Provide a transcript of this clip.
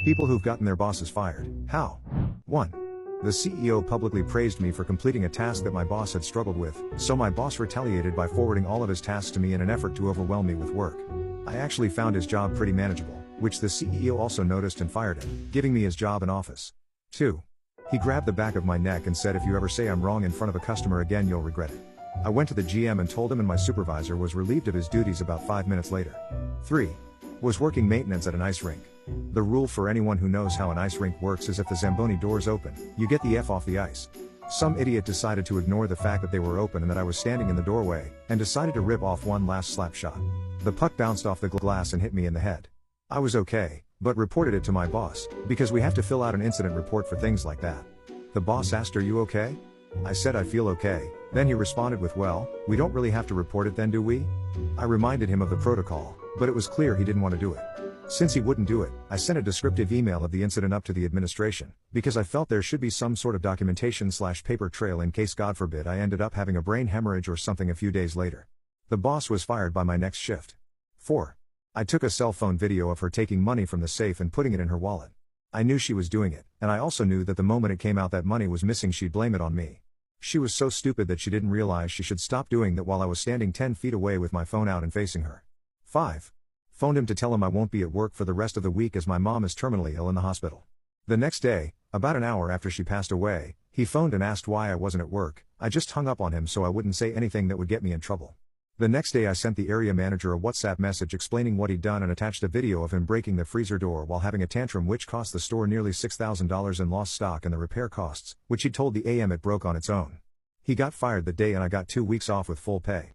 People who've gotten their bosses fired. How? 1. The CEO publicly praised me for completing a task that my boss had struggled with, so my boss retaliated by forwarding all of his tasks to me in an effort to overwhelm me with work. I actually found his job pretty manageable, which the CEO also noticed and fired him, giving me his job in office. 2. He grabbed the back of my neck and said, "If you ever say I'm wrong in front of a customer again, you'll regret it." I went to the GM and told him, and my supervisor was relieved of his duties about 5 minutes later. 3. Was working maintenance at an ice rink. The rule for anyone who knows how an ice rink works is if the Zamboni doors open, you get the F off the ice. Some idiot decided to ignore the fact that they were open and that I was standing in the doorway, and decided to rip off one last slap shot. The puck bounced off the glass and hit me in the head. I was okay, but reported it to my boss, because we have to fill out an incident report for things like that. The boss asked, "Are you okay?" I said, "I feel okay." Then he responded with, "Well, we don't really have to report it then, do we?" I reminded him of the protocol, but it was clear he didn't want to do it. Since he wouldn't do it, I sent a descriptive email of the incident up to the administration, because I felt there should be some sort of documentation/paper trail in case, God forbid, I ended up having a brain hemorrhage or something a few days later. The boss was fired by my next shift. 4. I took a cell phone video of her taking money from the safe and putting it in her wallet. I knew she was doing it, and I also knew that the moment it came out that money was missing, she'd blame it on me. She was so stupid that she didn't realize she should stop doing that while I was standing 10 feet away with my phone out and facing her. 5. Phoned him to tell him I won't be at work for the rest of the week as my mom is terminally ill in the hospital. The next day, about an hour after she passed away, he phoned and asked why I wasn't at work. I just hung up on him so I wouldn't say anything that would get me in trouble. The next day I sent the area manager a WhatsApp message explaining what he'd done and attached a video of him breaking the freezer door while having a tantrum, which cost the store nearly $6,000 in lost stock and the repair costs, which he told the AM it broke on its own. He got fired that day and I got 2 weeks off with full pay.